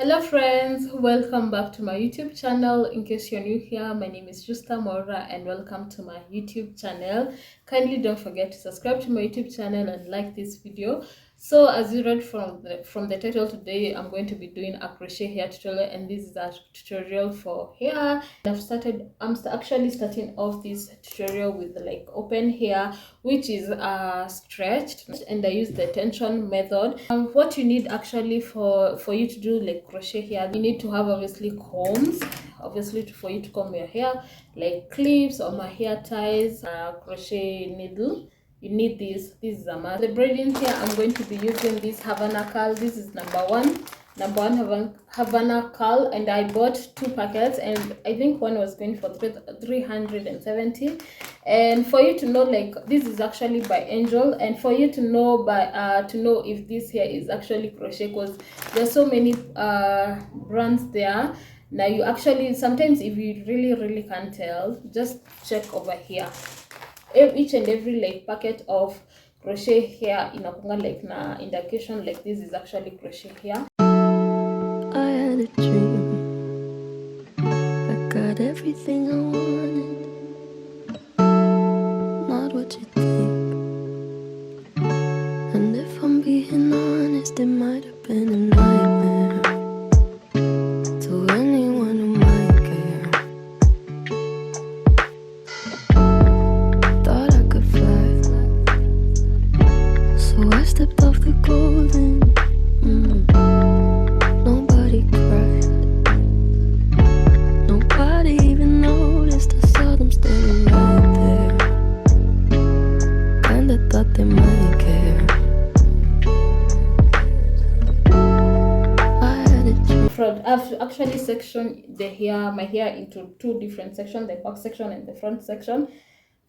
Hello friends, welcome back to my YouTube channel. In case you're new here, my name is Justa Mora and welcome to my YouTube channel. Kindly don't forget to subscribe to my YouTube channel and like this video. So as you read from the title, today I'm going to be doing a crochet hair tutorial, and this is a tutorial for hair. I'm actually starting off this tutorial with like open hair, which is stretched, and I use the tension method. What you need actually for you to do like crochet hair, you need to have obviously combs, for you to comb your hair, like clips or my hair ties, crochet needle. You need this is a must. The braiding here, I'm going to be using this Havana curl. This is number one Havana curl, and I bought 2 packets, and I think one was going for 370. And for you to know, like, this is actually by Angel, and for you to know if this hair is actually crochet, because there's so many brands there. Now you actually, sometimes if you really can't tell, just check over here. Each and every like packet of crochet hair inakunga like na indication like this is actually crochet hair. I had a dream, I got everything I wanted, not what you think. And if I'm being honest, it might have been a nightmare to anyone who might care. Thought I could fly, so I stepped off the golden. Nobody cried, nobody even noticed. I saw them standing right there, kinda thought they might care. I had a dream. I've actually sectioned my hair into 2 different sections, the back section and the front section.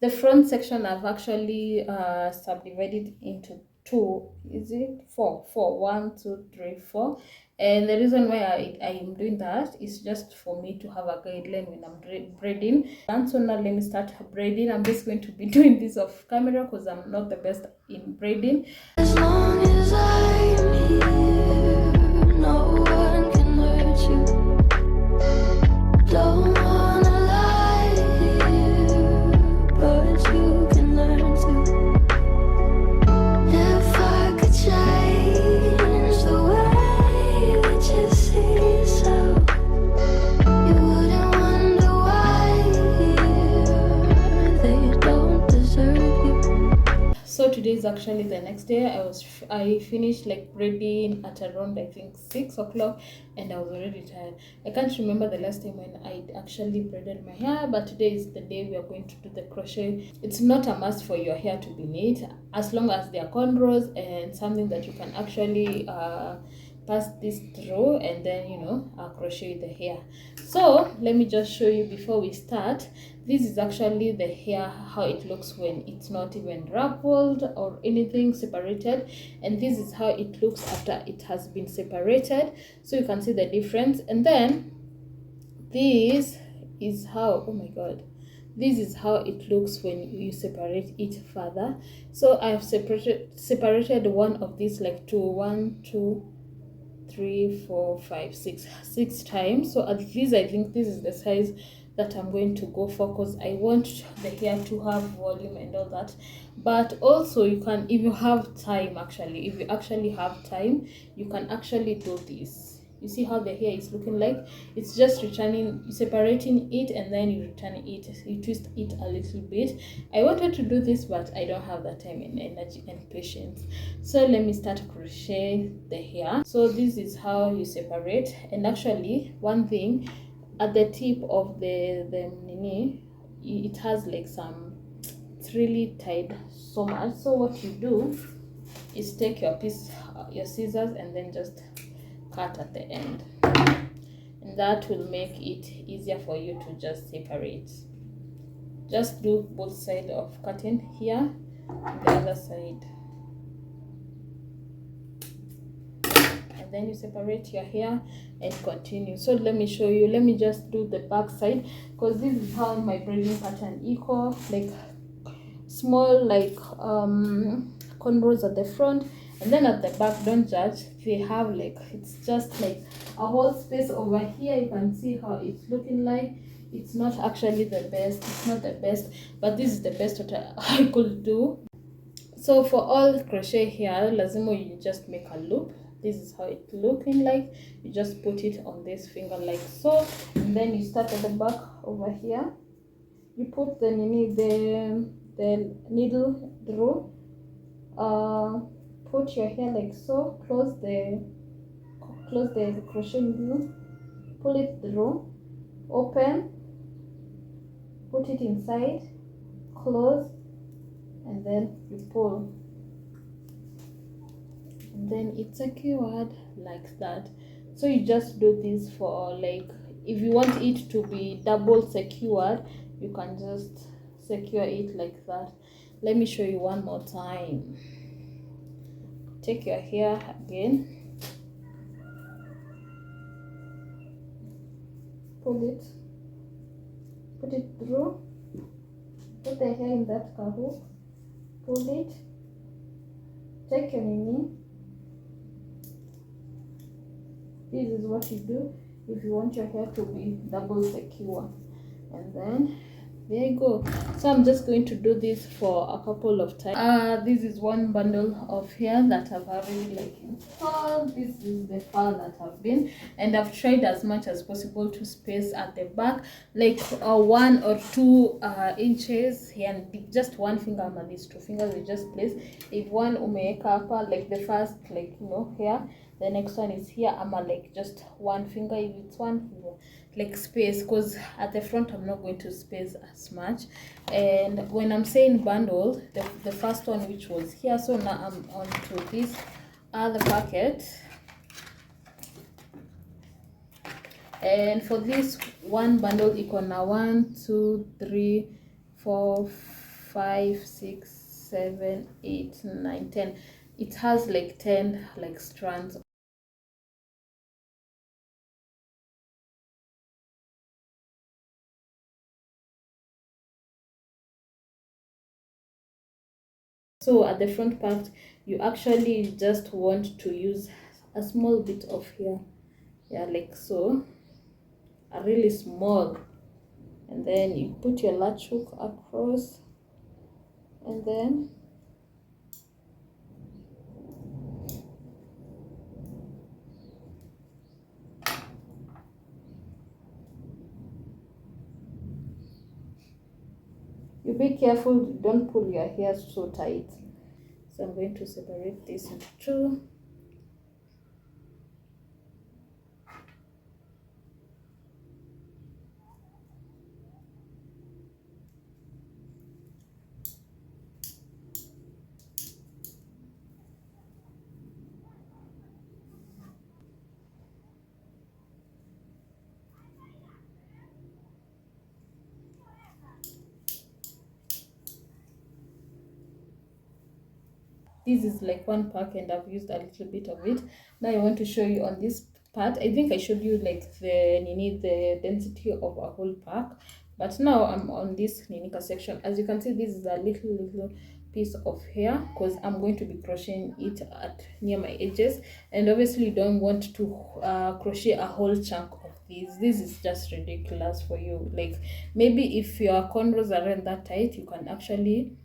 The front section I've actually subdivided into 2, is it 4? 1, 2, 3, 4. And the reason why I am doing that is just for me to have a guideline when I'm braiding. And so now let me start braiding. I'm just going to be doing this off camera because I'm not the best in braiding. As long as I'm here, no one can hurt you. Don't wanna lie here, but you can learn to. If I could change the way that you see yourself, you wouldn't wonder why they don't deserve you. So today is actually the next day. I finished like braiding at around I think 6 o'clock, and I was already tired. I can't remember the last time when I actually braided my hair, but today is the day we are going to do the crochet. It's not a must for your hair to be neat, as long as they are cornrows and something that you can actually pass this through, and then crochet the hair. So let me just show you before we start. This is actually the hair, how it looks when it's not even ruffled or anything separated, and this is how it looks after it has been separated, so you can see the difference. And then this is how, oh my god, this is how it looks when you separate it further. So I've separated one of these like 1, 2, 3, 4, 5, 6 times. So at least I think this is the size that I'm going to go for, because I want the hair to have volume and all that. But also you can, if you have time, if you actually have time, you can actually do this. You see how the hair is looking like? It's just separating it, and then you return it, you twist it a little bit. I wanted to do this, but I don't have that time and energy and patience. So let me start crochet the hair. So this is how you separate. And actually, one thing, at the tip of the nini, it has like some, it's really tied so much. So what you do is take your scissors, and then just cut at the end, and that will make it easier for you to just separate. Just do both sides of cutting here and the other side, and then you separate your hair and continue. So let me show you. Let me just do the back side, because this is how my braiding pattern equal, like small like cornrows at the front And then at the back, don't judge, they have like, it's just like a whole space over here. You can see how it's looking like. It's not actually the best, it's not the best, but this is the best what I could do. So for all crochet here, lazima you just make a loop. This is how it's looking like. You just put it on this finger like so, and then you start at the back over here. You put the needle through, put your hair like so, close the crochet needle, pull it through, open, put it inside, close, and then you pull, and then it's secured like that. So you just do this for like, if you want it to be double secured, you can just secure it like that. Let me show you one more time. Take your hair again, pull it, put it through, put the hair in that hook, pull it, take your nini. This is what you do if you want your hair to be double secure, and then there you go. So I'm just going to do this for a couple of times. This is one bundle of hair that I've already like installed. This is the fur that I've been, and I've tried as much as possible to space at the back like 1 or 2 inches here, and just one finger and these 2 fingers we just place. If one umeweka hapa, like the first, like, you know, here, the next one is here, I'm like just one finger. If it's one finger, like space, because at the front I'm not going to space as much. And when I'm saying bundle, the first one which was here, so now I'm on to this other packet. And for this one bundle, you can now 1 2 3 4 5 6 7 8 9 10. It has like 10 like strands. So at the front part, you actually just want to use a small bit of hair, yeah, like so, a really small, and then you put your latch hook across, and then you be careful, don't pull your hair so tight. So I'm going to separate this into 2. This is like one pack, and I've used a little bit of it. Now I want to show you on this part. I think I showed you like the density of a whole pack, but now I'm on this ninika section. As you can see, this is a little piece of hair, because I'm going to be crocheting it at near my edges, and obviously you don't want to crochet a whole chunk of this is just ridiculous for you. Like, maybe if your cornrows aren't that tight, you can actually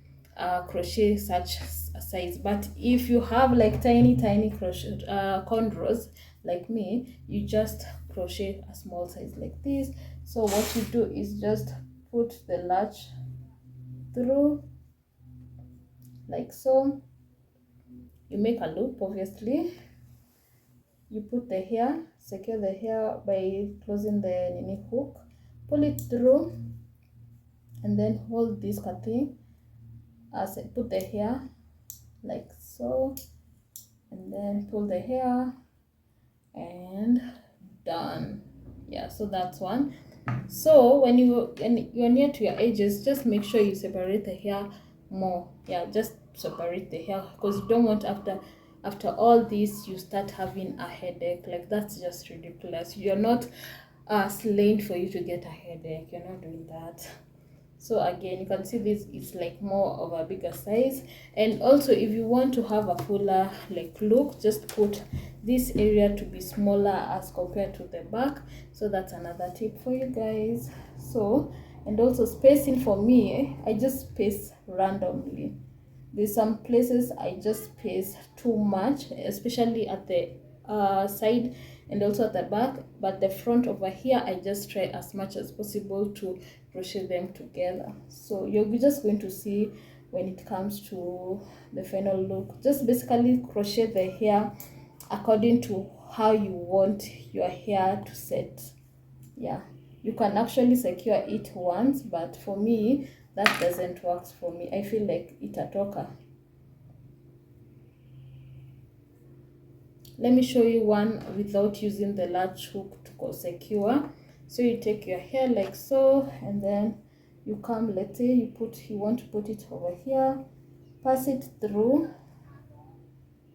crochet such a size. But if you have like tiny crochet cornrows like me, you just crochet a small size like this. So what you do is just put the latch through like so. You make a loop, obviously. You put the hair, secure the hair by closing the nini hook, pull it through, and then hold this cutting as I put the hair like so, and then pull the hair, and done. Yeah, so that's one. So when you're near to your edges, just make sure you separate the hair more. Yeah, just separate the hair, because you don't want after all this you start having a headache. Like, that's just ridiculous. You're not slaying for you to get a headache. You're not doing that. So again, you can see this is like more of a bigger size. And also, if you want to have a fuller like look, just put this area to be smaller as compared to the back. So that's another tip for you guys. So, and also spacing for me, I just space randomly. There's some places I just space too much, especially at the side and also at the back, but the front over here I just try as much as possible to crochet them together. So you're just going to see when it comes to the final look. Just basically crochet the hair according to how you want your hair to set. Yeah, you can actually secure it once, but for me that doesn't work for me. I feel like itatoka. Let me show you one without using the large hook to go secure. So you take your hair like so, and then you come, let's say you want to put it over here, pass it through,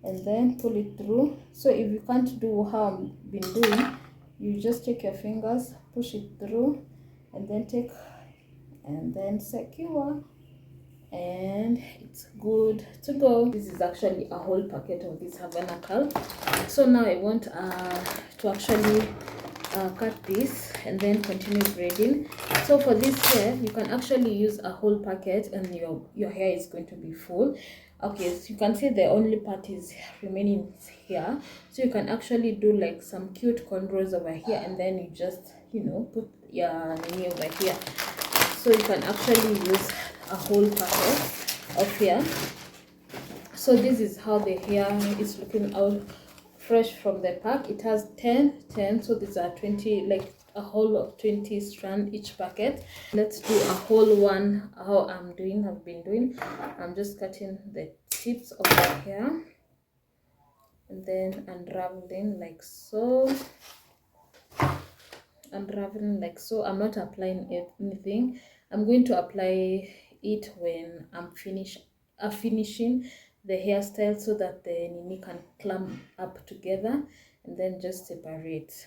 and then pull it through. So if you can't do how I've been doing, you just take your fingers, push it through, and then take and then secure, and it's good to go. This is actually a whole packet of this Havana curl. So now I want to actually cut this and then continue braiding. So for this hair, you can actually use a whole packet and your hair is going to be full. Okay, so you can see the only part is remaining here, so you can actually do like some cute cornrows over here, and then you just, you know, put your knee over here. So you can actually use a whole packet of hair. So this is how the hair is looking out fresh from the pack. It has 10, so these are 20, like a whole of 20 strand each packet. Let's do a whole one. How I've been doing, I'm just cutting the tips of the hair and then unraveling like so, I'm not applying anything. I'm going to apply it when I'm finishing the hairstyle, so that the nini can clamp up together and then just separate.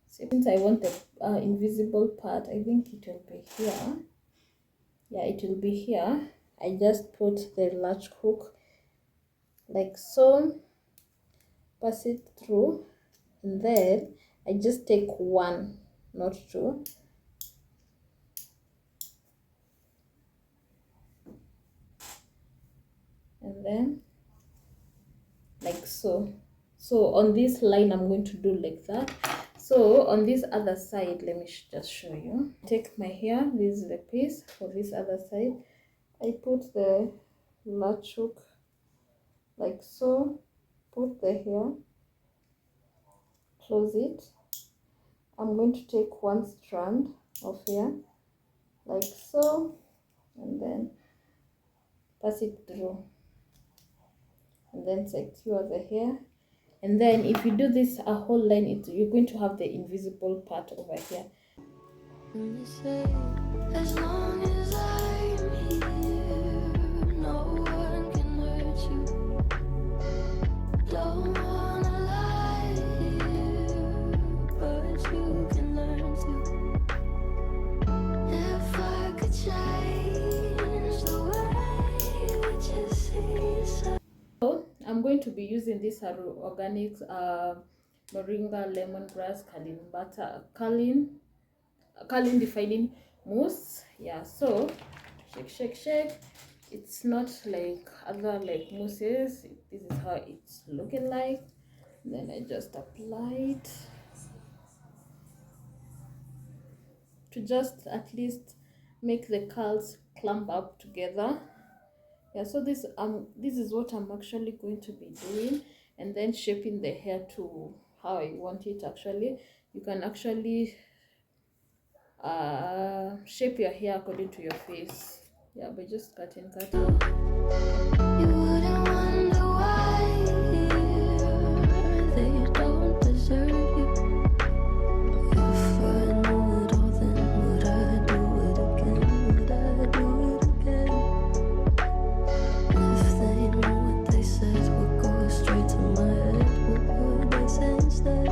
Since I want the invisible part, I think it will be here. Yeah, it will be here. I just put the large hook like so, pass it through, and then I just take one, not two. And then like so. So on this line I'm going to do like that. So on this other side, let me just show you. Take my hair, this is the piece for this other side. I put the large hook like so, put the hair, close it. I'm going to take one strand of hair like so, and then pass it through, and then secure the hair. And then if you do this a whole line, you're going to have the invisible part over here. As long as I'm here, no one can hurt you. Don't wanna lie here, but you can learn to. If I could change the way that you see. So I'm going to be using this organic moringa lemongrass curling defining mousse. Yeah, so shake. It's not like other like mousses. This is how it's looking like. Then I just apply it to just at least make the curls clump up together. Yeah, so this is what I'm actually going to be doing, and then shaping the hair to how I want it. Actually, you can actually shape your hair according to your face. Yeah, by just cutting. You wouldn't wonder why they don't deserve you. If I knew it all, then would I do it again? Would I do it again? If they knew what they said would go straight to my head, what would they say instead?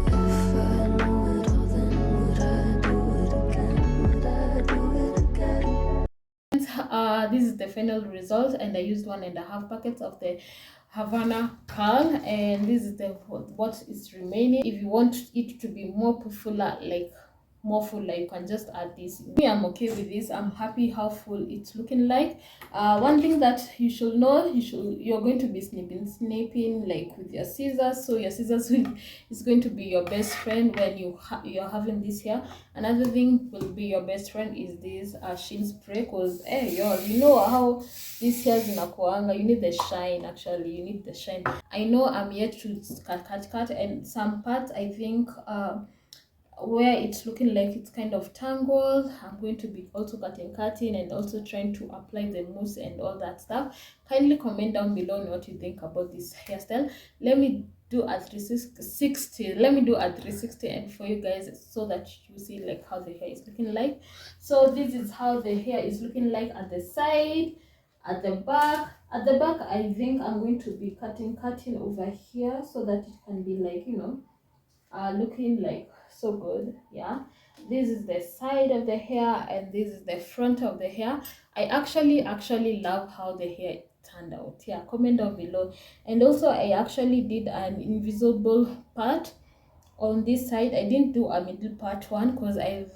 If I knew it all, then would I do it again? final result, and I used 1.5 packets of the Havana curl, and this is the what is remaining. If you want it to be more fuller, like more full, like you can just add this. Me, I'm okay with this. I'm happy how full it's looking like. One thing that you should know, you're going to be snipping like with your scissors, so your scissors is going to be your best friend when you're having this here. Another thing will be your best friend is this sheen spray, because y'all, you know how this hairs in akuanga, you need the shine. Actually, you need the shine. I know I'm yet to cut, and some parts I think where it's looking like it's kind of tangled, I'm going to be also cutting and also trying to apply the mousse and all that stuff. Kindly comment down below on what you think about this hairstyle. Let me do a 360. Let me do a 360 and for you guys, so that you see like how the hair is looking like. So this is how the hair is looking like at the side, at the back. At the back, I think I'm going to be cutting over here so that it can be like, you know, looking like so good. Yeah, this is the side of the hair and this is the front of the hair. I actually love how the hair turned out. Yeah, comment down below. And also I actually did an invisible part on this side. I didn't do a middle part one because I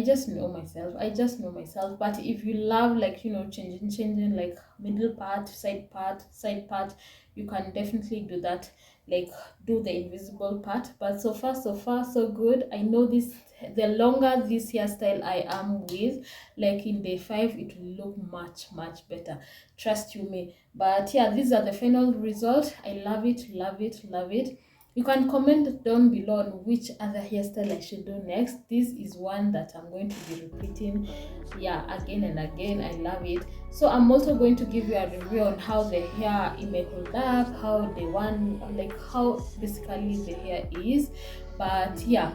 just know myself. But if you love, like, you know, changing like middle part, side part, you can definitely do that. Like, do the invisible part. But so far, so good. I know this. The longer this hairstyle I am with, like in day 5, it will look much better. Trust you me. But yeah, these are the final result. I love it. You can comment down below on which other hairstyle I should do next. This is one that I'm going to be repeating, yeah, again and again. I love it. So I'm also going to give you a review on how the hair it may hold up, how the one, like how basically the hair is. But yeah,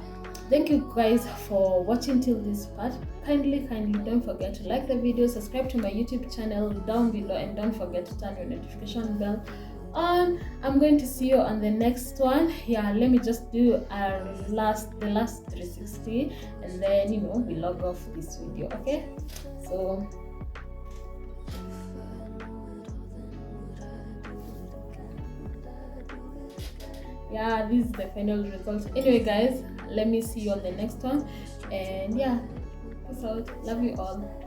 thank you guys for watching till this part. Kindly don't forget to like the video, subscribe to my YouTube channel down below, and don't forget to turn your notification bell on. I'm going to see you on the next one. Yeah, let me just do the last 360 and then, you know, we log off this video. Okay, so yeah, this is the final result. Anyway guys, let me see you on the next one, and yeah, peace out. Love you all.